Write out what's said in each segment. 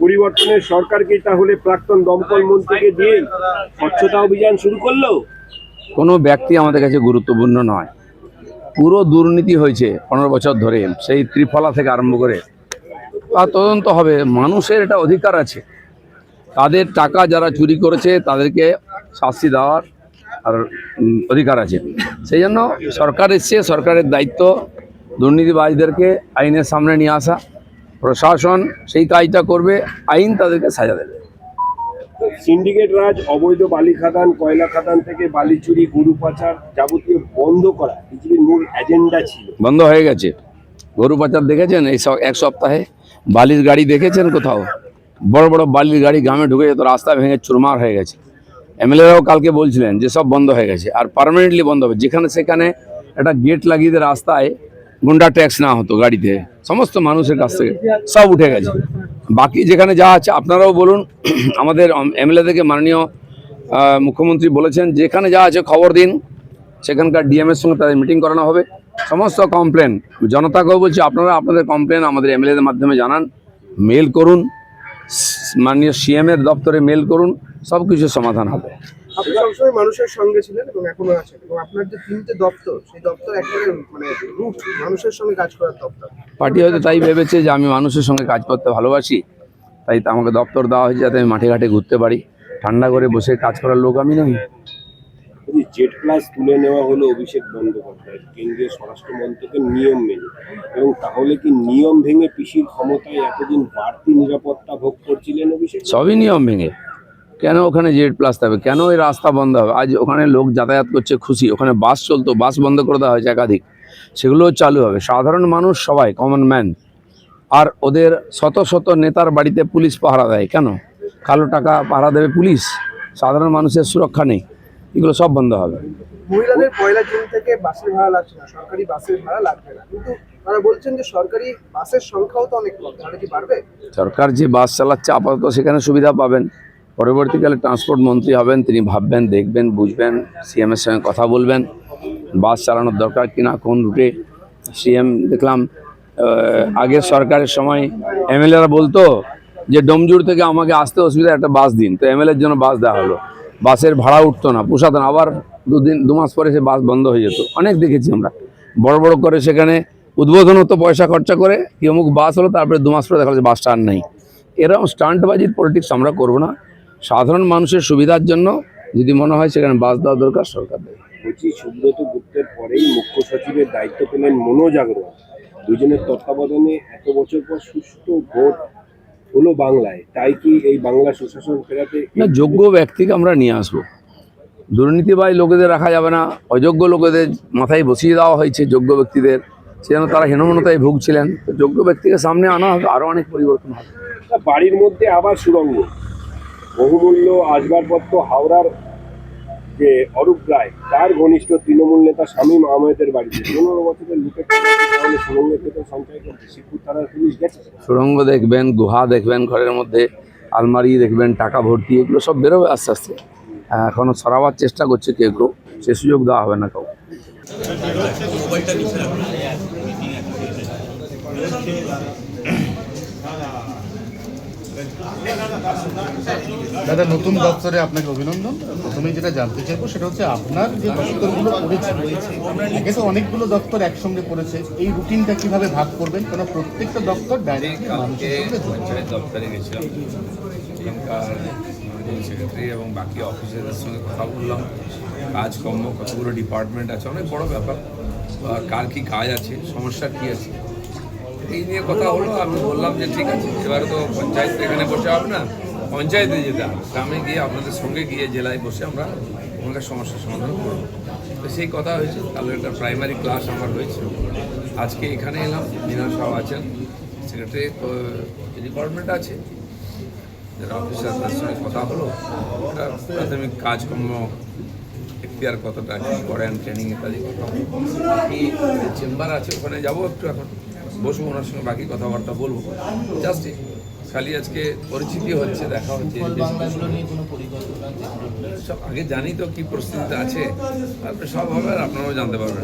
পরিবর্তনের সরকার কি তাহলে প্রাক্তন দমকল মন্ত্রীকে দিয়ে স্বচ্ছতা অভিযান শুরু করলো? কোনো ব্যক্তি আমাদের কাছে গুরুত্বপূর্ণ নয়। পুরো দুর্নীতি হয়েছে 15 বছর ধরে, সেই ত্রিফলা থেকে আরম্ভ করে। তা তদন্ত হবে। মানুষের এটা অধিকার আছে, তাদের টাকা যারা চুরি করেছে তাদেরকে শাস্তি দেওয়ার আর অধিকার আছে। সেই জন্য সরকার এসছে, সরকারের দায়িত্ব দুর্নীতিবাজদেরকে আইনের সামনে নিয়ে আসা। প্রশাসন সেই কাজটা করবে, আইন তাদেরকে সাজা দেবে। সিন্ডিকেট রাজ, অবৈধ বালি খাদান, কয়লা খাদান থেকে বালি চুরি, গরু পাচার যাবতীয় বন্ধ করা বিজেপির মূল এজেন্ডা ছিল। বন্ধ হয়ে গেছে। গরু পাচার দেখেছেন এই এক সপ্তাহে? বালির গাড়ি দেখেছেন কোথাও? বড় বড় বালির গাড়ি গ্রামে ঢুকে যেত, রাস্তা ভেঙে চুরমার হয়ে গেছে। এমএলএরাও কালকে বলছিলেন যে সব বন্ধ হয়ে গেছে, আর পার্মানেন্টলি বন্ধ হবে। যেখানে সেখানে একটা গেট লাগিয়ে দিয়ে রাস্তায় গুন্ডা ট্যাক্স না হতো গাড়িতে, সমস্ত মানুষের কাছ থেকে সব উঠে গেছে। বাকি যেখানে যা আছে আপনারাও বলুন, আমাদের এমএলএ থেকে মাননীয় মুখ্যমন্ত্রী বলেছেন যেখানে যা আছে খবর দিন, সেখানকার ডিএমের সঙ্গে তাদের মিটিং করানো হবে। সমস্ত কমপ্লেন জনতাকেও বলছি, আপনারা আপনাদের কমপ্লেন আমাদের এমএলএদের মাধ্যমে জানান, মেল করুন, মাননীয় সিএমের দপ্তরে মেল করুন, সব কিছু সমাধান হবে। আপনি সবসময় মানুষের সঙ্গে ছিলেন এবং এখনো আছেন, এবং আপনার যে 3টে দপ্তর, সেই দপ্তর একেবারে মানে রুট মানুষের সঙ্গে কাজ করার দপ্তর। পার্টি হয়তো তাই ভেবেছে যে আমি মানুষের সঙ্গে কাজ করতে ভালোবাসি, তাই তো আমাকে দপ্তর দেওয়া হয়েছে যাতে আমি মাঠে ঘাটে ঘুরতে পারি। ঠান্ডা করে বসে কাজ করার লোক আমি নই। জেড প্লাস তুলে নেওয়া হলো অভিষেক বন্দ্যোপাধ্যায় কেন্দ্রীয় স্বরাষ্ট্র মন্ত্রকের নিয়ম মেনে, এবং তাহলে কি নিয়ম ভেঙে পিসির ক্ষমতায় এতদিন বাড়তি নিরাপত্তা ভোগ করছিলেন অভিষেক? সবই নিয়ম ভেঙে। কেন ওখানে জেড প্লাস থাকবে? কেন ওই রাস্তা বন্ধ হবে? আজ ওখানে লোক যাতায়াত করছে খুশি, ওখানে বাস চলতো, বাস বন্ধ করে দেওয়া হয়েছে একাধিক, সেগুলোও চালু হবে। সাধারণ মানুষ সবাই কমন ম্যান, আর ওদের শত শত নেতার বাড়িতে পুলিশ পাহারা দেয়। কেন? কালো টাকা পাহারা দেবে পুলিশ? সাধারণ মানুষের সুরক্ষা নেই। এগুলো সব বন্ধ হবে। মহিলাদের 1 জুন থেকে বাসের ভাড়া লাগছে না, সরকারি বাসের ভাড়া লাগবে না, কিন্তু তারা বলছেন যে সরকারি বাসের সংখ্যাও তো অনেক কম, তাহলে কি বাড়বে? সরকার যে বাস চালাচ্ছে আপাতত সেখানে সুবিধা পাবেন। পরবর্তীকালে ট্রান্সপোর্ট মন্ত্রী হবেন, তিনি ভাববেন, দেখবেন, বুঝবেন, সিএমের সঙ্গে কথা বলবেন বাস চালানোর দরকার কিনা, কোন রুটে। সিএম দেখলাম আগের সরকারের সময় এমএলএরা বলতো যে ডোমজুড় থেকে আমাকে আসতে অসুবিধা, একটা বাস দিন, তো এমএলএর জন্য বাস দেওয়া হলো। বাসের ভাড়া উঠতো না, পোষাতো না, আবার 2 মাস পরে সে বাস বন্ধ হয়ে যেত। অনেক দেখেছি আমরা, বড় বড় করে সেখানে উদ্বোধন হতো পয়সা খরচা করে, কি অমুক বাস হলো, তারপরে 2 মাস পরে দেখা যাচ্ছে বাসটা আর নেই। এরকম স্টান্টবাজির পলিটিক্স আমরা করবো না। সাধারণ মানুষের সুবিধার জন্য যদি মনে হয় সেখানে বাস দেওয়া দরকার, সরকার দেবে। বলছি, সুব্রত গুপ্তের পরেই মুখ্য সচিবের দায়িত্ব পেলেন মনোজ আগরওয়াল। দুজনের তত্ত্বাবধানে এত বছর পর সুষ্ঠু ভোট হলো বাংলায়, তাই কি এই বাংলা সুশাসন ফেরাতে? না, যোগ্য ব্যক্তিকে আমরা নিয়ে আসবো। দুর্নীতিবাজ লোকেদের রাখা যাবে না। অযোগ্য লোকেদের মাথায় বসিয়ে দেওয়া হয়েছে, যোগ্য ব্যক্তিদের, সেজন্য তারা হীনমন্যতায় ভুগছিলেন। তো যোগ্য ব্যক্তিকে সামনে আনা হবে, আরও অনেক পরিবর্তন হবে। বাড়ির মধ্যে আবার সুড়ঙ্গ, বহুমূল্য আসবাবপত্র। হাওড়ার যে অরূপ রায়, তার ঘনিষ্ঠ তৃণমূল নেতা শামীম আহমেদের বাড়িতে 15 বছরের লুটে তাহলে সুড়ঙ্গের ভেতর সঞ্চয় করছে। শিবপুর থানার পুলিশ গেছে। সুড়ঙ্গ দেখবেন, গুহা দেখবেন, ঘরের মধ্যে আলমারি দেখবেন, টাকা ভর্তি, এগুলো সব বেরোবে আস্তে আস্তে। এখনও সরাবার চেষ্টা করছে কেউ কেউ, সে সুযোগ দেওয়া হবে না কাউ। দাদা, নতুন দপ্তরে আপনাকে অভিনন্দন। প্রথমে যেটা জানতে চাইবো সেটা হচ্ছে আপনার যে দপ্তরগুলো পড়েছে, আগে তো অনেকগুলো দপ্তর একসঙ্গে পড়েছে, এই রুটিনটা কিভাবে ভাগ করবেন? কারণ প্রত্যেকটা দপ্তর ডাইরেক্ট পঞ্চায়েত দপ্তরে গেছিলাম, সেক্রেটারি এবং বাকি অফিসারদের সঙ্গে কথা বললাম। কাজকর্ম, কতগুলো ডিপার্টমেন্ট আছে, অনেক বড় ব্যাপার, কার কী কাজ আছে, সমস্যা কী আছে, এই নিয়ে কথা হলো। আমি বললাম যে ঠিক আছে, এবারে তো পঞ্চায়েত এখানে বসে হবে না, পঞ্চায়েতে যেতে হবে, গ্রামে গিয়ে আপনাদের সঙ্গে গিয়ে জেলায় বসে আমরা ওখানকার সমস্যার সমাধান করব। তো সেই কথা হয়েছে। কালো একটা প্রাইমারি ক্লাস আমার হয়েছে, আজকে এখানে এলাম। মীনা সাহেব আছেন, সেক্রেটারি ডিপার্টমেন্ট আছে, যারা অফিসারদের সঙ্গে কথা হলো। একটা প্রাথমিক কাজকর্ম এখতিয়ার কতটা কী করেন, ট্রেনিং ইত্যাদি কথা হলো। বাকি চেম্বার আছে, ওখানে যাবো একটু, এখন বসবো, ওনার সঙ্গে বাকি কথাবার্তা বলবো। জাস্ট খালি আজকে পরিচিতি হচ্ছে, দেখা হচ্ছে। সব আগে জানি তো কি পরিস্থিতিতে আছে, তারপরে সব হবে আর আপনারাও জানতে পারবেন।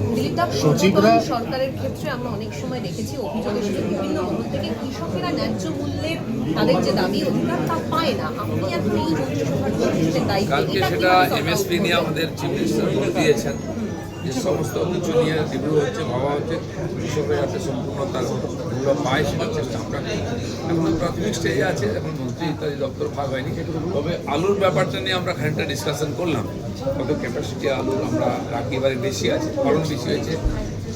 সচিবরা সরকারের ক্ষেত্রে আমরা অনেক সময় দেখেছি অভিযোগ এসেছে বিভিন্ন মহল থেকে, কৃষকেরা ন্যায্য মূল্যের তাদের যে দাবি অধিকার তা পায় না। আপনি এখন এই মন্ত্রিসভার প্রতিনিধিত্বের দায়িত্বে কালকে এটা সেটা কিভাবে এমএসপি নিয়ে আমাদের চিফ মিনিস্টার বলে দিয়েছেন যে সমস্ত কিছু নিয়ে রিভিউ হচ্ছে, ভাবা হচ্ছে, কৃষকরা যাতে সম্পূর্ণ তার মূল্য পায় সেটার চেষ্টা আমরা করি। এখন প্রাথমিক স্টেজে আছে, এখন মন্ত্রী ইত্যাদি দপ্তর ভাগ হয়নি। তবে আলুর ব্যাপারটা নিয়ে আমরা খানিকটা ডিসকাশন করলাম, কত ক্যাপাসিটি আলুর আমরা রাখি, এবারে বেশি আছে, ফলন বেশি হয়েছে।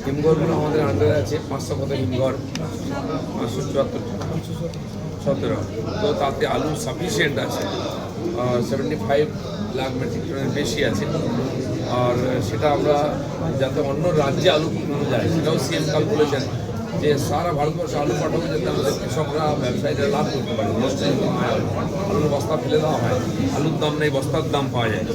হিমঘরগুলো আমাদের আন্ডারে আছে 500 কত হিমঘর, 517 তো তাতে আলু সাফিসিয়েন্ট আছে, 75 লাখ মেট্রিক টনের বেশি আছে। আর সেটা আমরা যাতে অন্য রাজ্যে আলু পাঠানো যায় সেটাও সিএম কাল বলেছেন যে সারা ভারতবর্ষে আলু পাঠানো যাতে আমাদের কৃষকরা ব্যবসায়ীরা লাভ করতে পারে, নষ্ট যাতে না হয়, আলুর বস্তা ফেলে দেওয়া হয়, আলুর দাম নেই বস্তার দাম পাওয়া যায়।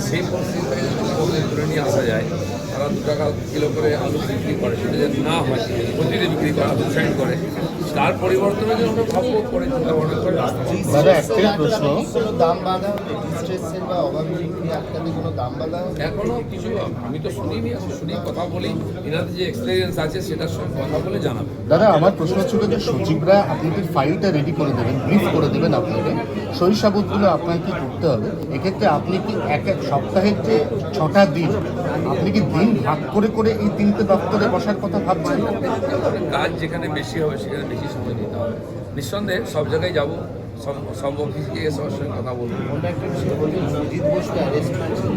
সেই পরিস্থিতিতে যদি ধরে নিয়ে আসা যায়, তারা 2 টাকা কিলো করে আলু বিক্রি করে, সেটা যদি না হয় প্রতিদিন বিক্রি করে, আলু সাইড করে, তার পরিবর্তনে যদি আমরা ভাববো করে চিন্তা ভাবনা করে রাস্তা দাদা একটাই প্রশ্ন, দাম বাধা ডিস্ট্রেসের বা অভাবী বিক্রি আটকাতে কোনো দাম বাধা এখনো কিছু আমি তো শুনিনি, এখন শুনি কথা বলি, এনাদের যে এক্সপিরিয়েন্স আছে সেটার সঙ্গে কথা বলে জানাবো। দাদা আমার প্রশ্ন ছিল যে সচিবরা আপনাদের ফাইলটা রেডি করে দেবেন, ব্রিফ করে দেবেন আপনাকে, সই সাবুতগুলো আপনার কি করতে হবে। এক্ষেত্রে আপনি কি এক সপ্তাহের যে 6টা দিন, আপনি কি দিন ভাগ করে করে এই 3টে দপ্তরে বসার কথা ভাবছেন? কাজ যেখানে বেশি হবে সেখানে বেশি সময় দিতে হবে। নিঃসন্দেহে সব জায়গায় যাব, সব অফিসে গিয়ে সবার সঙ্গে কথা বলবো। অন্য একটা বিষয় বলি, সুজিত বোসকে অ্যারেস্ট করেছে